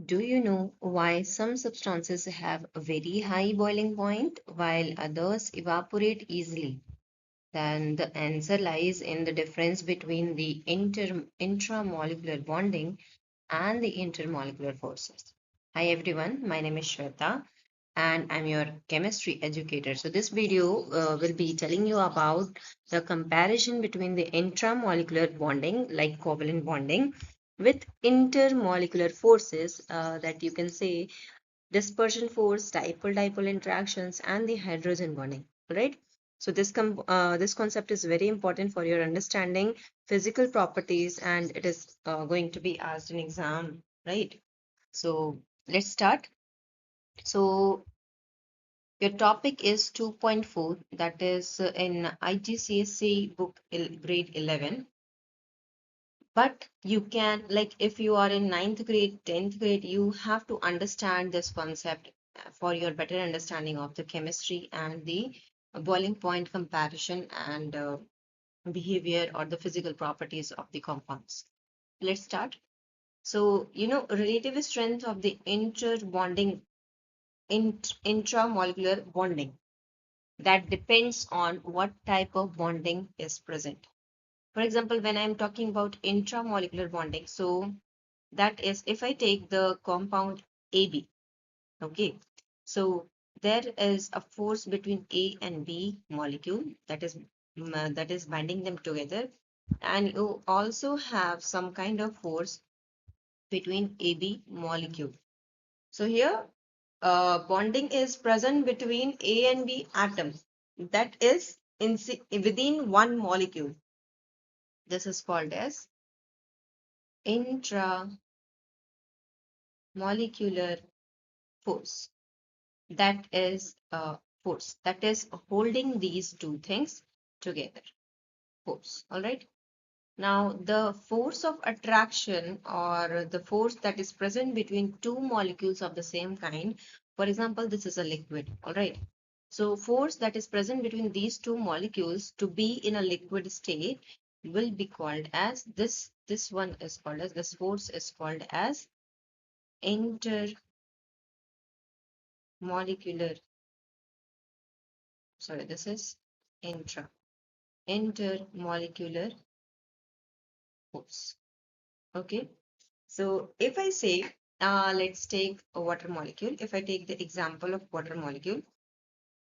Do you know why some substances have a very high boiling point while others evaporate easily? Then the answer lies in the difference between the intramolecular bonding and the intermolecular forces. Hi everyone, my name is Shweta and I'm your chemistry educator. So this video will be telling you about the comparison between the intramolecular bonding like covalent bonding with intermolecular forces that you can say dispersion force, dipole-dipole interactions, and the hydrogen bonding. Right. So this concept is very important for your understanding physical properties, and it is going to be asked in exam. Right. So let's start. So your topic is 2.4, that is in IGCSE book grade 11. But you can, like, if you are in ninth grade, 10th grade, you have to understand this concept for your better understanding of the chemistry and the boiling point comparison and behavior or the physical properties of the compounds. Let's start. So, relative strength of the intramolecular bonding that depends on what type of bonding is present. For example, when I'm talking about intramolecular bonding, so that is if I take the compound AB, okay, so there is a force between A and B molecule that is binding them together, and you also have some kind of force between AB molecule. So here, bonding is present between A and B atoms. That is within one molecule. This is called as intramolecular force. That is force. That is holding these two things together. Force. All right. Now, the force of attraction or the force that is present between two molecules of the same kind, for example, this is a liquid, all right? So, force that is present between these two molecules to be in a liquid state will be called as this one is called as, this force is called as intermolecular, sorry, this is intermolecular force, okay? So if I say, let's take a water molecule. If I take the example of water molecule,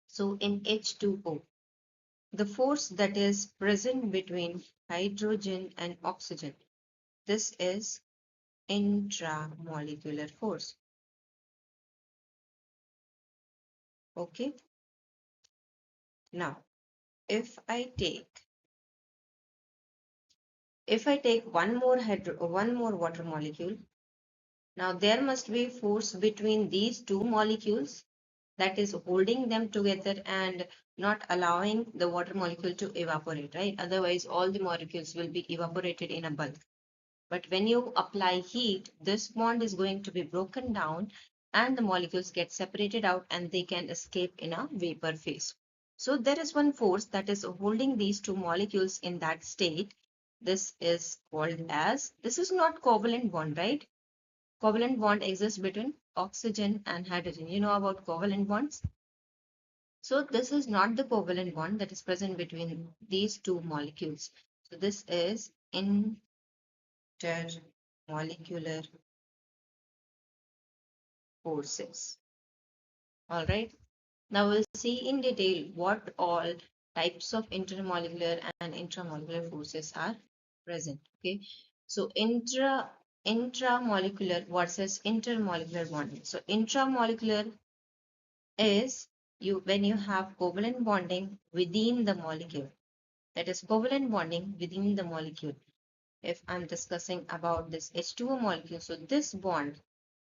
so in H2O, the force that is present between hydrogen and oxygen, this is intramolecular force. Okay. Now, if I take one more water molecule, now there must be force between these two molecules that is holding them together and not allowing the water molecule to evaporate, right? Otherwise, all the molecules will be evaporated in a bulk. But when you apply heat, this bond is going to be broken down and the molecules get separated out and they can escape in a vapor phase. So there is one force that is holding these two molecules in that state. This is called as, this is not covalent bond, right? Covalent bond exists between oxygen and hydrogen. You know about covalent bonds? So this is not the covalent bond that is present between these two molecules. So this is intermolecular forces. All right. Now we'll see in detail what all types of intermolecular and intramolecular forces are present. Okay. So intramolecular versus intermolecular bonding. So intramolecular is when you have covalent bonding within the molecule. That is covalent bonding within the molecule. If I'm discussing about this H2O molecule, so this bond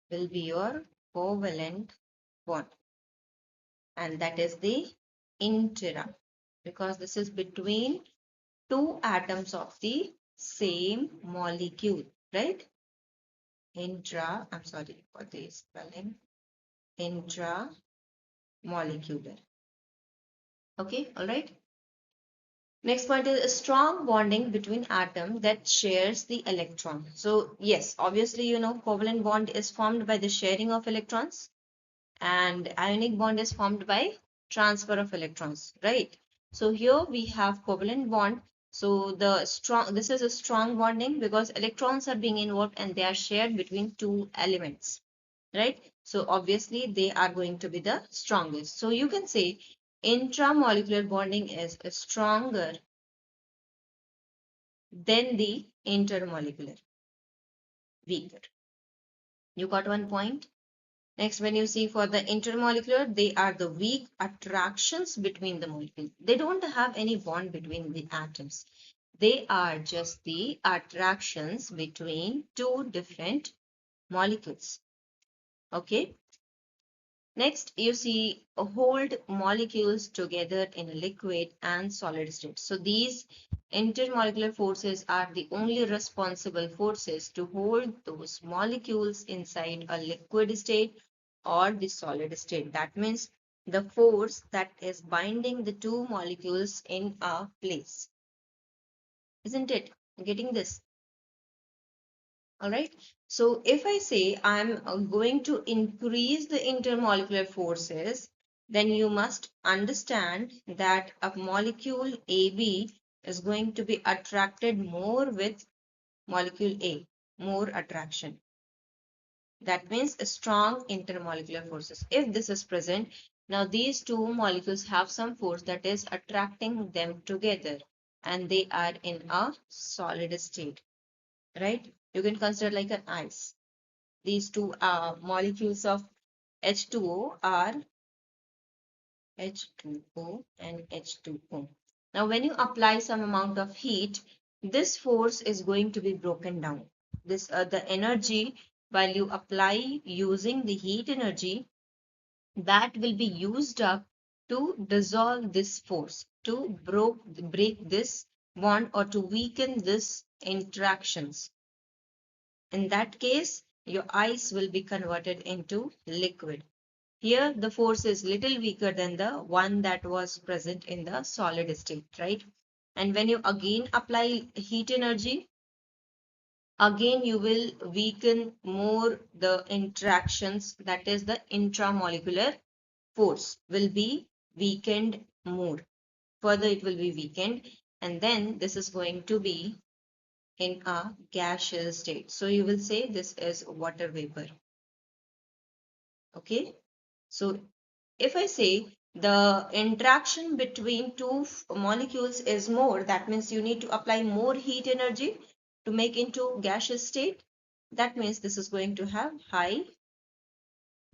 will be your covalent bond, and that is the intra, because this is between two atoms of the same molecule, right? I'm sorry for the spelling, intramolecular. Okay, all right. Next point is a strong bonding between atom that shares the electron. So yes, obviously, covalent bond is formed by the sharing of electrons, and ionic bond is formed by transfer of electrons, right? So here we have covalent bond. So this is a strong bonding because electrons are being involved and they are shared between two elements, right? So obviously they are going to be the strongest. So you can say intramolecular bonding is stronger than the intermolecular, weaker. You got one point? Next, when you see for the intermolecular, they are the weak attractions between the molecules. They don't have any bond between the atoms. They are just the attractions between two different molecules. Okay. Next, you see hold molecules together in a liquid and solid state. So these intermolecular forces are the only responsible forces to hold those molecules inside a liquid state or the solid state. That means the force that is binding the two molecules in a place. Isn't it? Getting this? All right. So if I say I'm going to increase the intermolecular forces, then you must understand that a molecule AB is going to be attracted more with molecule A, more attraction. That means a strong intermolecular forces. If this is present, now these two molecules have some force that is attracting them together and they are in a solid state, right? You can consider like an ice. These two molecules of H2O are H2O and H2O. Now, when you apply some amount of heat, this force is going to be broken down. The energy while you apply using the heat energy that will be used up to dissolve this force, to break this bond or to weaken this interactions. In that case, your ice will be converted into liquid. Here, the force is little weaker than the one that was present in the solid state, right? And when you again apply heat energy, again you will weaken more the interactions, that is the intramolecular force will be weakened more. Further, it will be weakened, and then this is going to be in a gaseous state. So you will say this is water vapor. Okay. So if I say the interaction between two molecules is more, that means you need to apply more heat energy to make into gaseous state. That means this is going to have high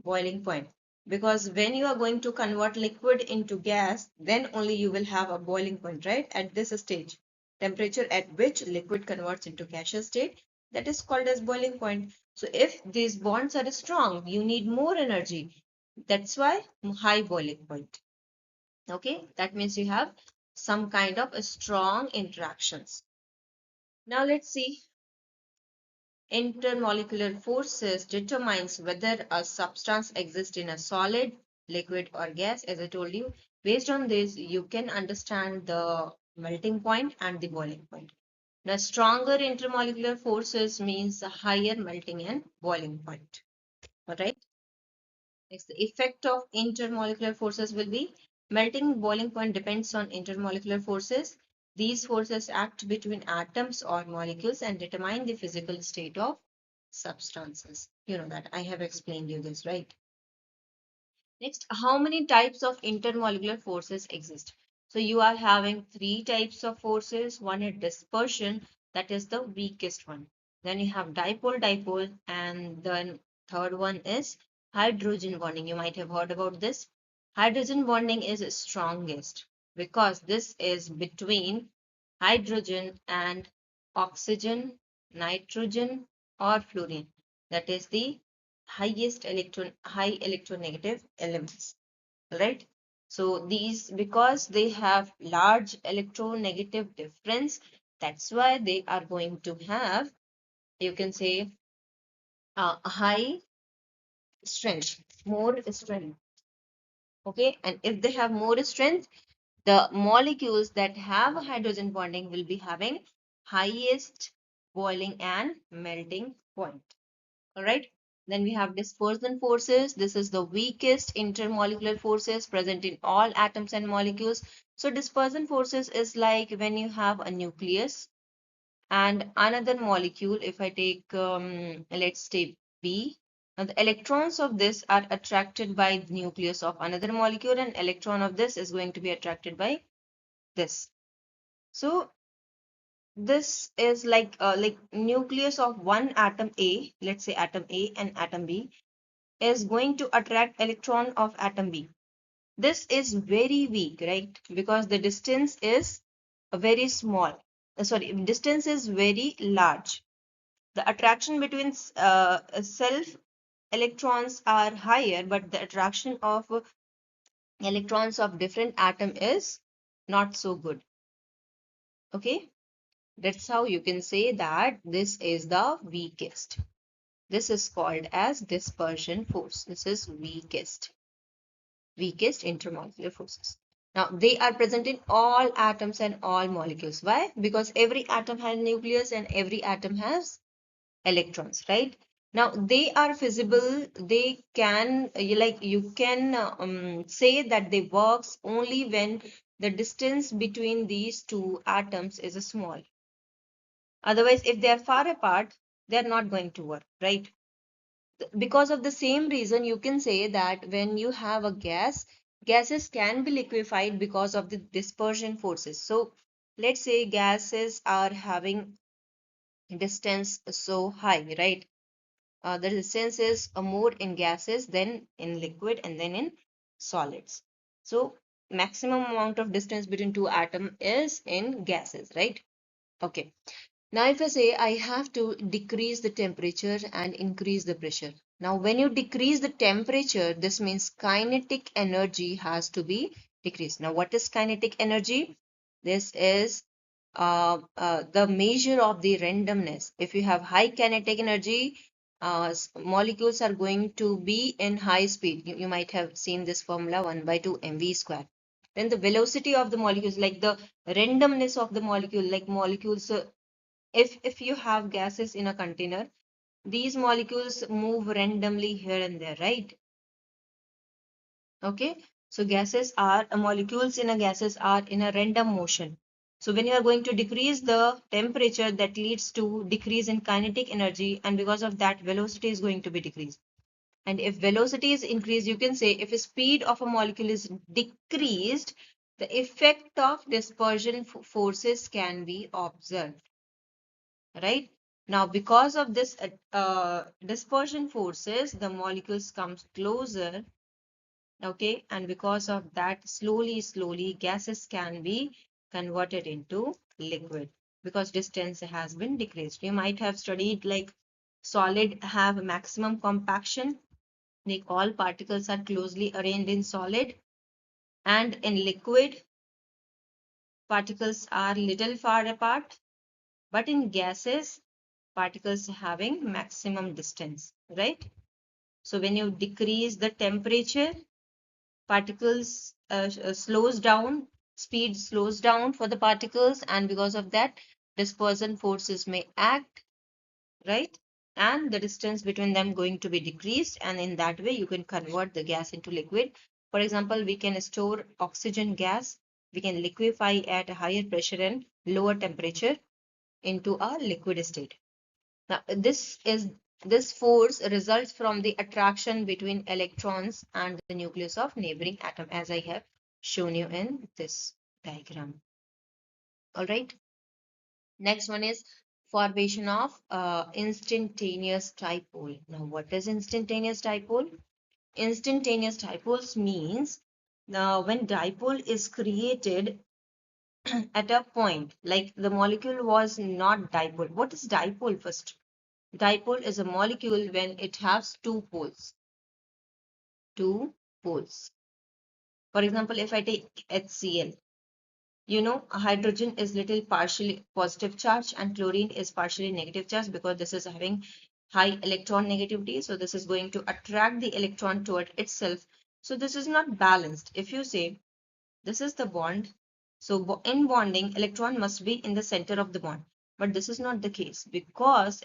boiling point. Because when you are going to convert liquid into gas, then only you will have a boiling point, right? At this stage, temperature at which liquid converts into gaseous state, that is called as boiling point. So if these bonds are strong, you need more energy. That's why high boiling point. Okay, that means you have some kind of a strong interactions. Now let's see. Intermolecular forces determines whether a substance exists in a solid, liquid or gas. As I told you, based on this, you can understand the melting point and the boiling point. The stronger intermolecular forces means a higher melting and boiling point. All right. Next, the effect of intermolecular forces will be melting boiling point depends on intermolecular forces. These forces act between atoms or molecules and determine the physical state of substances. You know that I have explained you this, right? Next, how many types of intermolecular forces exist? So you are having three types of forces. One is dispersion, that is the weakest one. Then you have dipole, and then third one is hydrogen bonding. You might have heard about this. Hydrogen bonding is strongest because this is between hydrogen and oxygen, nitrogen, or fluorine. That is the high electronegative elements, right? So these, because they have large electronegative difference, that's why they are going to have, you can say, high strength, more strength. Okay, and if they have more strength, The molecules that have a hydrogen bonding will be having highest boiling and melting point. All right. Then we have dispersion forces. This is the weakest intermolecular forces present in all atoms and molecules. So dispersion forces is like when you have a nucleus and another molecule. If I take, let's say B, now the electrons of this are attracted by the nucleus of another molecule, and electron of this is going to be attracted by this. So this is like nucleus of one atom A, let's say atom A and atom B, is going to attract electron of atom B. This is very weak, right? Because the distance is very small. Sorry, distance is very large. The attraction between self electrons are higher, but the attraction of electrons of different atom is not so good. Okay, that's how you can say that this is the weakest. This is called as dispersion force. This is weakest intermolecular forces. Now, they are present in all atoms and all molecules. Why? Because every atom has nucleus and every atom has electrons, right? Now, they are visible. They can, you can say that they works only when the distance between these two atoms is small. Otherwise, if they are far apart, they are not going to work, right? Because of the same reason, you can say that when you have a gas, gases can be liquefied because of the dispersion forces. So let's say gases are having distance so high, right? The distance is more in gases than in liquid and then in solids. So maximum amount of distance between two atoms is in gases, right? Okay. Now, if I say I have to decrease the temperature and increase the pressure. Now, when you decrease the temperature, this means kinetic energy has to be decreased. Now, what is kinetic energy? This is the measure of the randomness. If you have high kinetic energy, molecules are going to be in high speed. You might have seen this formula 1 by 2 mv square. Then the velocity of the molecules, like the randomness of the molecule, like molecules if you have gases in a container, these molecules move randomly here and there, right? Okay, so gases are molecules in a gases are in a random motion. So when you are going to decrease the temperature, that leads to decrease in kinetic energy, and because of that, velocity is going to be decreased. And if velocity is increased, you can say if the speed of a molecule is decreased, the effect of dispersion forces can be observed, right? Now, because of this dispersion forces, the molecules come closer, okay? And because of that, slowly, gases can be converted into liquid because distance has been decreased. You might have studied like solid have maximum compaction, like all particles are closely arranged in solid, and in liquid, particles are little far apart, but in gases, particles having maximum distance, right? So when you decrease the temperature, particles slows down, speed slows down for the particles, and because of that, dispersion forces may act, right? And the distance between them going to be decreased, and in that way, you can convert the gas into liquid. For example, we can store oxygen gas, we can liquefy at a higher pressure and lower temperature into a liquid state. Now, this force results from the attraction between electrons and the nucleus of neighboring atom, as I have shown you in this diagram. All right. Next one is formation of instantaneous dipole. Now, what is instantaneous dipole? Instantaneous dipoles means when dipole is created at a point, like the molecule was not dipole. What is dipole first? Dipole is a molecule when it has two poles. Two poles. For example, if I take HCl, you know, hydrogen is little partially positive charge and chlorine is partially negative charge because this is having high electron negativity. So this is going to attract the electron toward itself. So this is not balanced. If you say This is the bond. So in bonding, electron must be in the center of the bond. But this is not the case because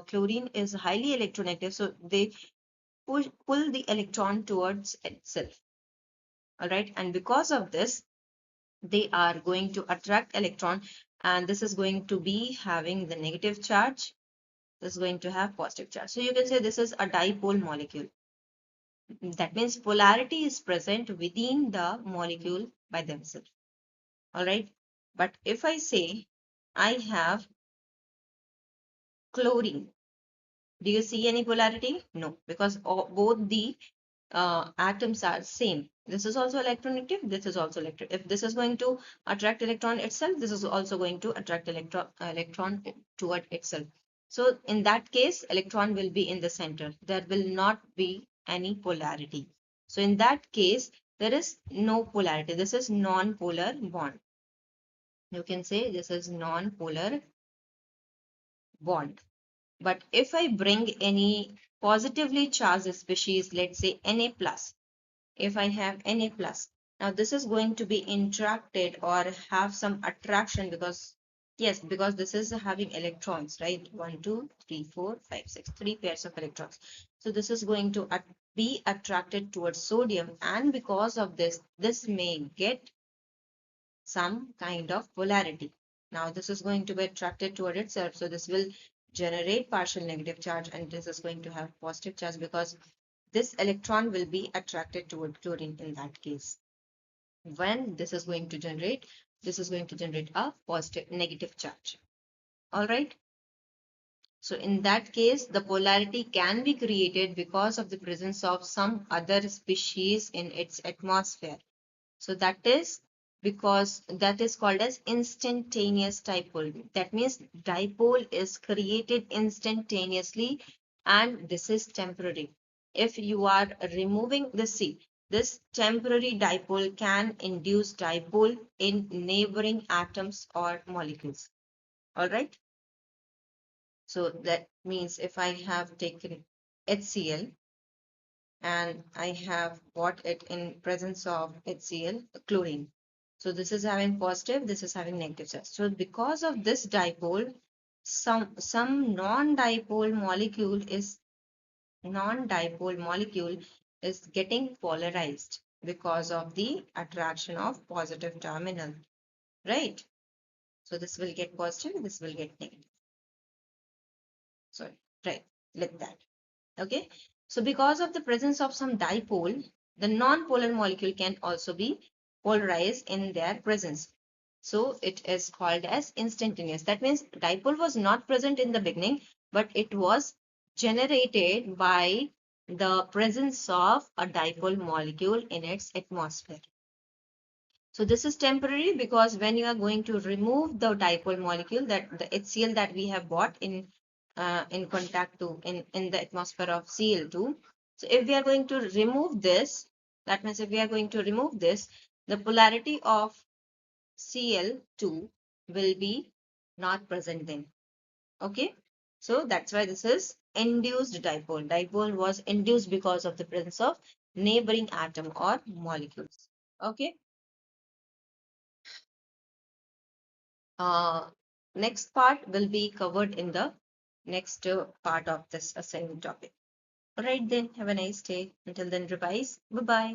chlorine is highly electronegative. So they pull the electron towards itself. All right. And because of this, they are going to attract electron. And this is going to be having the negative charge. This is going to have positive charge. So you can say this is a dipole molecule. That means polarity is present within the molecule by themselves. All right. But if I say I have chlorine, do you see any polarity? No, because both the atoms are same. This is also electronegative. This is also electron. If this is going to attract electron itself, this is also going to attract electron toward itself. So in that case, electron will be in the center. There will not be any polarity. So in that case, there is no polarity. This is non-polar bond. You can say this is non-polar bond. But if I bring any positively charged species, let's say Na plus, if I have Na plus, now this is going to be interacted or have some attraction because, yes, because this is having electrons, right? 1, 2, 3, 4, 5, 6, 3 pairs of electrons. So this is going to be attracted towards sodium, and because of this, this may get some kind of polarity. Now this is going to be attracted toward itself. So this will generate partial negative charge, and this is going to have positive charge because this electron will be attracted toward chlorine in that case. When this is going to generate, this is going to generate a positive negative charge. All right. So in that case, the polarity can be created because of the presence of some other species in its atmosphere. So that is because that is called as instantaneous dipole. That means dipole is created instantaneously, and this is temporary. If you are removing the C, this temporary dipole can induce dipole in neighboring atoms or molecules. All right. So that means if I have taken HCl and I have bought it in presence of HCl, chlorine. So this is having positive, this is having negative charge. So because of this dipole, some non-dipole molecule is getting polarized because of the attraction of positive terminal, right? So this will get positive, this will get negative. Sorry, right, like that. Okay, so because of the presence of some dipole, the non-polar molecule can also be polarized in their presence. So it is called as instantaneous. That means dipole was not present in the beginning, but it was generated by the presence of a dipole molecule in its atmosphere. So this is temporary because when you are going to remove the dipole molecule, that the HCl that we have bought in contact to in the atmosphere of Cl2. So if we are going to remove this, that means if we are going to remove this, the polarity of Cl2 will be not present then. Okay. So that's why this is induced dipole. Dipole was induced because of the presence of neighboring atom or molecules. Okay. Uh, Next part will be covered in the next part of this assignment topic. All right, then, have a nice day. Until then, revise. Bye bye.